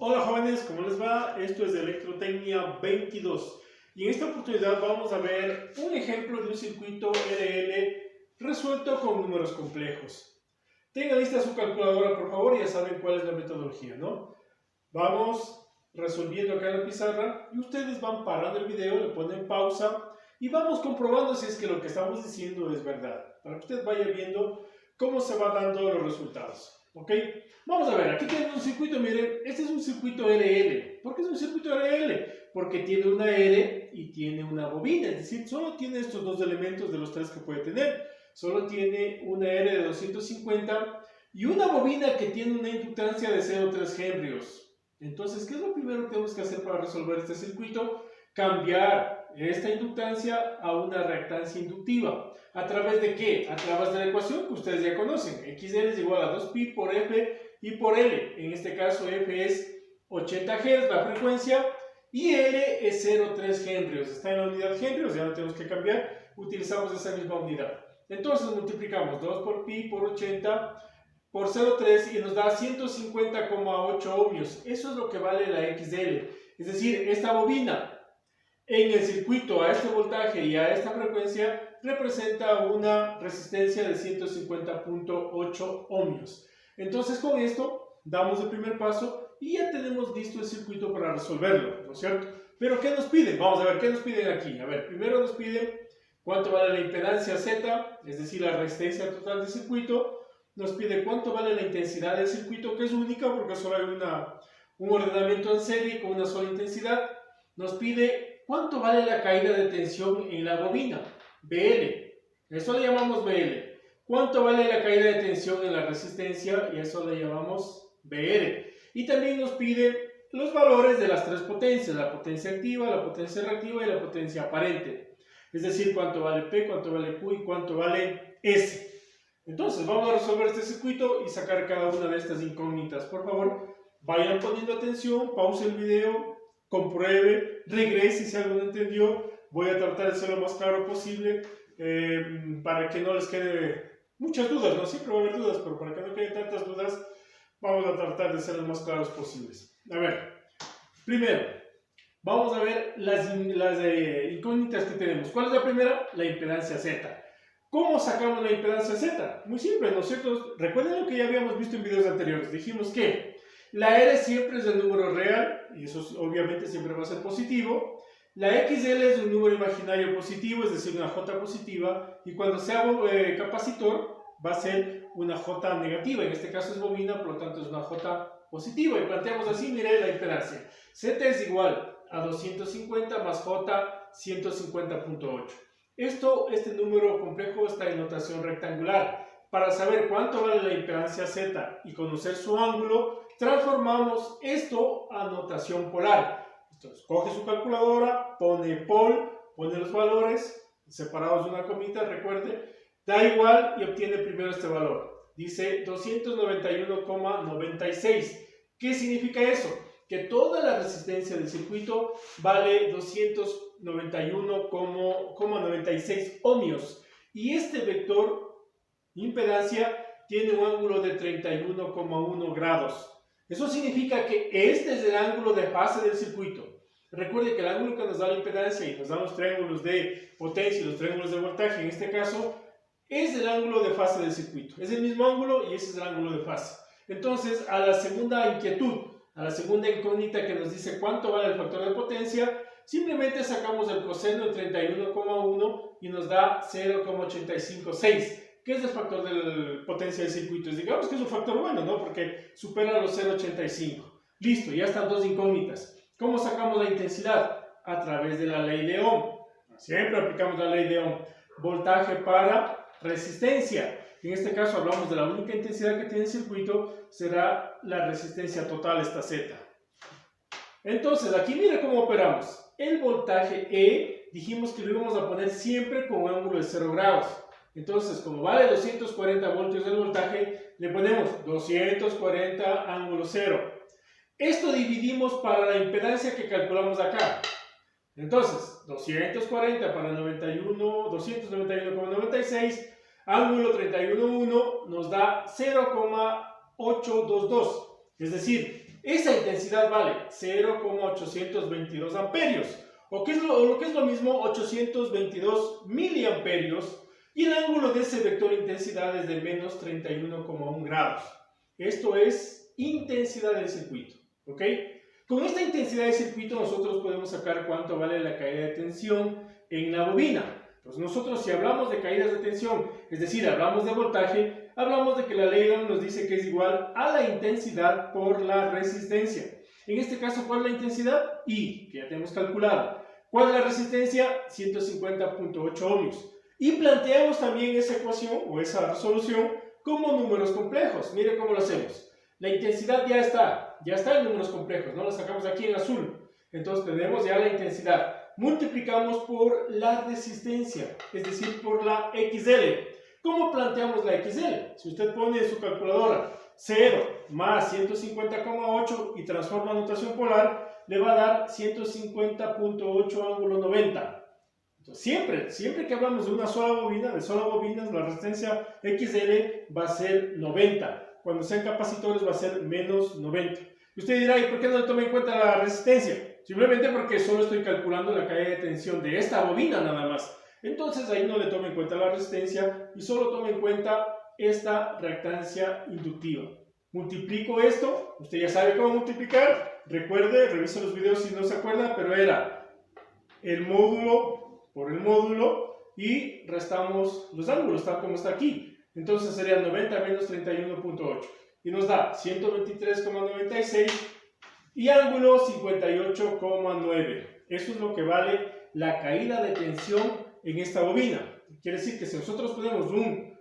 Hola jóvenes, ¿cómo les va? Esto es Electrotecnia 22 y en esta oportunidad vamos a ver un ejemplo de un circuito RL resuelto con números complejos. Tengan lista su calculadora por favor y ya saben cuál es la metodología, ¿no? Vamos resolviendo acá en la pizarra y ustedes van parando el video, le ponen pausa y vamos comprobando si es que lo que estamos diciendo es verdad, para que usted vaya viendo cómo se van dando los resultados. ¿Ok? Vamos a ver, aquí tenemos un circuito, miren, este es un circuito RL. ¿Por qué es un circuito RL? Porque tiene una R y tiene una bobina, es decir, solo tiene estos dos elementos de los tres que puede tener. Solo tiene una R de 250 y una bobina que tiene una inductancia de 0,3 henrios. Entonces, ¿qué es lo primero que tenemos que hacer para resolver este circuito? Cambiar esta inductancia a una reactancia inductiva. ¿A través de qué? A través de la ecuación que ustedes ya conocen. XL es igual a 2pi por F y por L. En este caso F es 80 Hz, la frecuencia, y L es 0,3 henrios. Está en la unidad henrios, ya no tenemos que cambiar. Utilizamos esa misma unidad. Entonces multiplicamos 2 por pi por 80 por 0,3 y nos da 150,8 ohmios. Eso es lo que vale la XL. Es decir, esta bobina en el circuito a este voltaje y a esta frecuencia representa una resistencia de 150,8 ohmios. Entonces con esto damos el primer paso y ya tenemos listo el circuito para resolverlo, ¿no es cierto? Pero ¿qué nos piden? Vamos a ver, ¿qué nos piden aquí? A ver, primero nos piden cuánto vale la impedancia Z, es decir, la resistencia total del circuito. Nos pide cuánto vale la intensidad del circuito, que es única porque solo hay un ordenamiento en serie con una sola intensidad. Nos pide cuánto vale la caída de tensión en la bobina, BL. Eso le llamamos BL. ¿Cuánto vale la caída de tensión en la resistencia? Y eso le llamamos BR. Y también nos pide los valores de las tres potencias, la potencia activa, la potencia reactiva y la potencia aparente. Es decir, cuánto vale P, cuánto vale Q y cuánto vale S. Entonces, vamos a resolver este circuito y sacar cada una de estas incógnitas. Por favor, vayan poniendo atención, pause el video, compruebe, regrese si algo no entendió. Voy a tratar de ser lo más claro posible para que no les quede muchas dudas, ¿no? Siempre va a haber dudas, pero para que no queden tantas dudas, vamos a tratar de ser lo más claros posibles. A ver, primero, vamos a ver las incógnitas que tenemos. ¿Cuál es la primera? La impedancia Z. ¿Cómo sacamos la impedancia Z? Muy simple, ¿no es cierto? Recuerden lo que ya habíamos visto en videos anteriores. Dijimos que la R siempre es el número real, y eso obviamente siempre va a ser positivo. La XL es un número imaginario positivo, es decir, una J positiva, y cuando sea capacitor va a ser una J negativa. En este caso es bobina, por lo tanto es una J positiva. Y planteamos así, mire la impedancia. Z es igual a 250 más J 150,8. Este número complejo está en notación rectangular. Para saber cuánto vale la impedancia Z y conocer su ángulo, transformamos esto a notación polar. Entonces, coge su calculadora, pone pol, pone los valores separados de una comita, recuerde, da igual y obtiene primero este valor. Dice 291,96. ¿Qué significa eso? Que toda la resistencia del circuito vale 291,96 ohmios y este vector impedancia tiene un ángulo de 31,1 grados. Eso significa que este es el ángulo de fase del circuito. Recuerde que el ángulo que nos da la impedancia y nos da los triángulos de potencia y los triángulos de voltaje, en este caso, es el ángulo de fase del circuito. Es el mismo ángulo y ese es el ángulo de fase. Entonces, a la segunda inquietud, a la segunda incógnita que nos dice cuánto vale el factor de potencia, simplemente sacamos el coseno de 31,1 y nos da 0,856. ¿Qué es el factor de potencia del circuito? Digamos que es un factor bueno, ¿no? Porque supera los 0,85. Listo, ya están dos incógnitas. ¿Cómo sacamos la intensidad? A través de la ley de Ohm. Siempre aplicamos la ley de Ohm. Voltaje para resistencia. En este caso hablamos de la única intensidad que tiene el circuito, será la resistencia total, esta Z. Entonces, aquí mire cómo operamos. El voltaje E, dijimos que lo íbamos a poner siempre con un ángulo de 0 grados. Entonces, como vale 240 voltios el voltaje, le ponemos 240 ángulo 0. Esto dividimos para la impedancia que calculamos acá. Entonces, 240 para 291,96, ángulo 31,1 nos da 0,822. Es decir, Esa intensidad vale 0,822 amperios, o lo que es lo mismo, 822 miliamperios, y el ángulo de ese vector intensidad es de menos 31,1 grados. Esto es intensidad del circuito, ¿ok? Con esta intensidad del circuito nosotros podemos sacar cuánto vale la caída de tensión en la bobina. Pues nosotros, si hablamos de caídas de tensión, es decir, hablamos de voltaje, hablamos de que la ley de Ohm nos dice que es igual a la intensidad por la resistencia. En este caso, ¿cuál es la intensidad? I, que ya tenemos calculado. ¿Cuál es la resistencia? 150.8 ohmios. Y planteamos también esa ecuación o esa resolución como números complejos. Mire cómo lo hacemos. La intensidad ya está en números complejos, ¿no? La sacamos aquí en azul. Entonces tenemos ya la intensidad. Multiplicamos por la resistencia, es decir, por la XL. ¿Cómo planteamos la XL? Si usted pone en su calculadora 0 más 150,8 y transforma a notación polar, le va a dar 150.8 ángulo 90. Entonces, siempre que hablamos de una sola bobina, de sola bobinas, la resistencia XL va a ser 90. Cuando sean capacitores va a ser menos 90. Y usted dirá, ¿y por qué no le toma en cuenta la resistencia? Simplemente porque solo estoy calculando la caída de tensión de esta bobina nada más. Entonces ahí no le toma en cuenta la resistencia y solo toma en cuenta esta reactancia inductiva. Multiplico esto, usted ya sabe cómo multiplicar. Recuerde, revise los videos si no se acuerda, pero era el módulo por el módulo y restamos los ángulos, tal como está aquí. Entonces sería 90 menos 31.8 y nos da 123,96 y ángulo 58,9. Eso es lo que vale la caída de tensión en esta bobina. Quiere decir que si nosotros ponemos un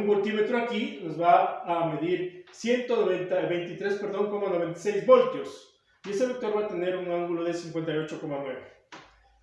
voltímetro aquí, nos va a medir 123,96 voltios. Y ese vector va a tener un ángulo de 58,9.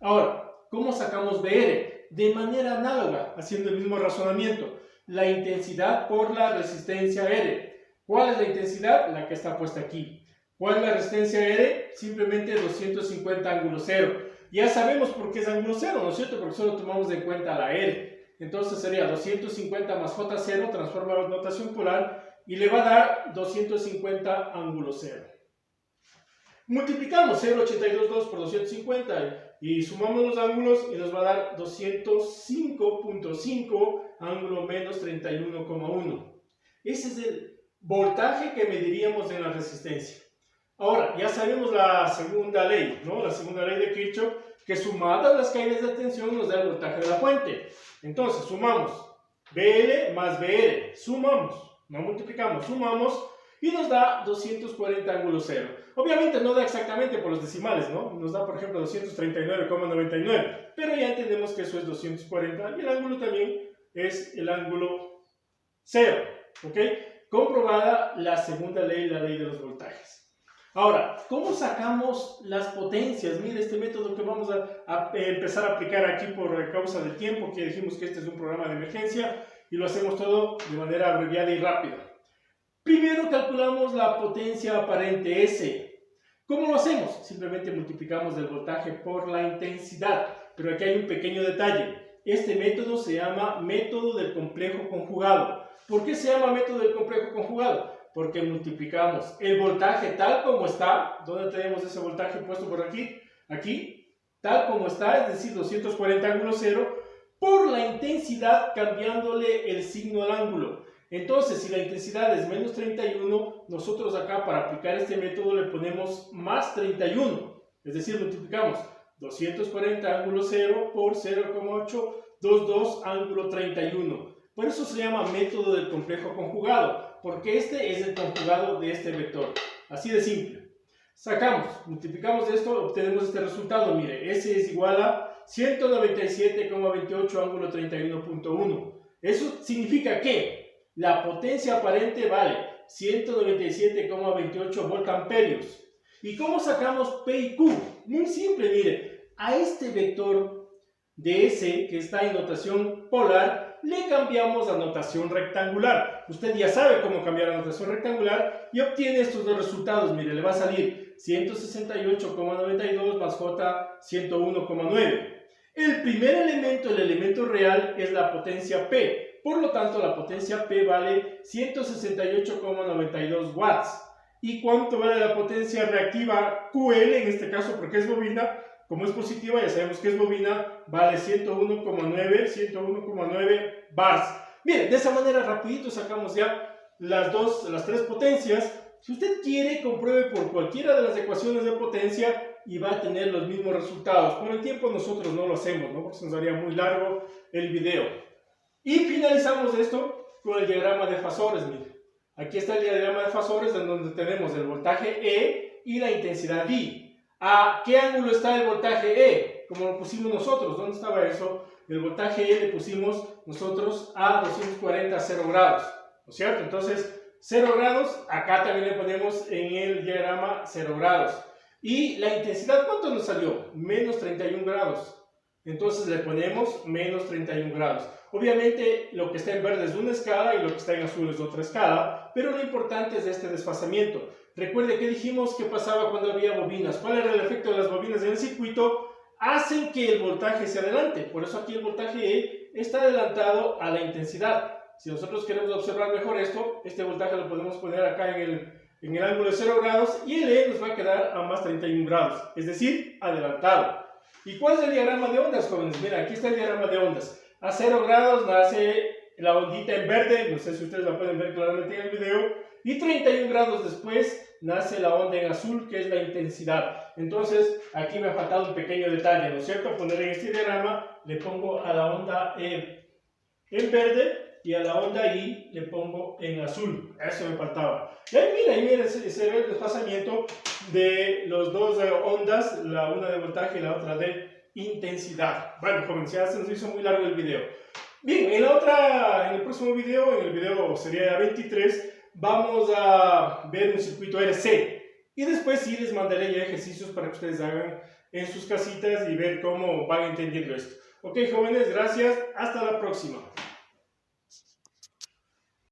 Ahora, ¿cómo sacamos BR? De manera análoga, haciendo el mismo razonamiento. La intensidad por la resistencia R. ¿Cuál es la intensidad? La que está puesta aquí. ¿Cuál es la resistencia R? Simplemente 250 ángulo 0. Ya sabemos por qué es ángulo 0, ¿no es cierto? Porque solo tomamos en cuenta la R. Entonces sería 250 más J0, transforma la notación polar y le va a dar 250 ángulo 0. Multiplicamos 0,822 por 250 y sumamos los ángulos y nos va a dar 205.5 ángulo menos 31,1. Ese es el voltaje que mediríamos en la resistencia. Ahora, ya sabemos la segunda ley, ¿no? La segunda ley de Kirchhoff, que sumadas las caídas de tensión nos da el voltaje de la fuente. Entonces, sumamos BL más BR, sumamos, no multiplicamos, sumamos y nos da 240 ángulo 0. Obviamente no da exactamente por los decimales, ¿no? Nos da, por ejemplo, 239,99, pero ya entendemos que eso es 240 y el ángulo también es el ángulo 0, ¿ok? Comprobada la segunda ley, la ley de los voltajes. Ahora, ¿cómo sacamos las potencias? Mire, este método que vamos a empezar a aplicar aquí por causa del tiempo, que dijimos que este es un programa de emergencia y lo hacemos todo de manera abreviada y rápida. Primero calculamos la potencia aparente S. ¿Cómo lo hacemos? Simplemente multiplicamos el voltaje por la intensidad, pero aquí hay un pequeño detalle. Este método se llama método del complejo conjugado. ¿Por qué se llama método del complejo conjugado? Porque multiplicamos el voltaje tal como está. ¿Dónde tenemos ese voltaje puesto por aquí? Aquí, tal como está, es decir, 240 ángulo 0, por la intensidad cambiándole el signo al ángulo. Entonces, si la intensidad es menos 31, nosotros acá para aplicar este método le ponemos más 31. Es decir, multiplicamos 240 ángulo 0 por 0,822 ángulo 31. Por eso se llama método del complejo conjugado, porque este es el conjugado de este vector. Así de simple. Sacamos, multiplicamos esto, obtenemos este resultado. Mire, S es igual a 197,28 ángulo 31.1. Eso significa que la potencia aparente vale 197,28 voltamperios. ¿Y cómo sacamos P y Q? Muy simple, mire, a este vector de S que está en notación polar, le cambiamos a notación rectangular. Usted ya sabe cómo cambiar a notación rectangular y obtiene estos dos resultados. Mire, le va a salir 168,92 más J 101,9. El primer elemento, el elemento real, es la potencia P. Por lo tanto, la potencia P vale 168,92 watts. y cuánto vale la potencia reactiva QL, en este caso porque es bobina. Como es positiva, ya sabemos que es bobina, vale 101,9 bars. Bien, de esa manera rapidito sacamos ya las tres potencias. Si usted quiere, compruebe por cualquiera de las ecuaciones de potencia y va a tener los mismos resultados. Con el tiempo nosotros no lo hacemos, ¿no? Porque se nos haría muy largo el video. Y finalizamos esto con el diagrama de fasores. Mire, aquí está el diagrama de fasores en donde tenemos el voltaje E y la intensidad I. ¿A qué ángulo está el voltaje E? Como lo pusimos nosotros. ¿Dónde estaba eso? El voltaje E le pusimos nosotros a 240 a 0 grados. ¿No es cierto? Entonces, 0 grados, acá también le ponemos en el diagrama 0 grados. Y la intensidad, ¿cuánto nos salió? Menos 31 grados. Entonces le ponemos menos 31 grados. Obviamente lo que está en verde es una escala y lo que está en azul es otra escala, pero lo importante es este desfasamiento. Recuerde que dijimos que pasaba cuando había bobinas. ¿Cuál era el efecto de las bobinas en el circuito? Hacen que el voltaje se adelante. Por eso aquí el voltaje E está adelantado a la intensidad. Si nosotros queremos observar mejor esto, este voltaje lo podemos poner acá en el ángulo de 0 grados y el E nos va a quedar a más 31 grados, es decir, adelantado. ¿Y cuál es el diagrama de ondas, jóvenes? Mira, aquí está el diagrama de ondas. A 0 grados nace la ondita en verde, no sé si ustedes la pueden ver claramente en el video, y 31 grados después nace la onda en azul, que es la intensidad. Entonces, aquí me ha faltado un pequeño detalle, ¿no es cierto? Poner en este diagrama, le pongo a la onda E en verde y a la onda I le pongo en azul. Eso me faltaba. Y ahí mira, se ve el desfasamiento de las dos ondas, la una de voltaje y la otra de intensidad. Bueno, jóvenes, ya se nos hizo muy largo el video. Bien, en el próximo video, en el video sería 23, vamos a ver un circuito RC. Y después sí les mandaré ya ejercicios para que ustedes hagan en sus casitas y ver cómo van entendiendo esto. Ok, jóvenes, gracias. Hasta la próxima.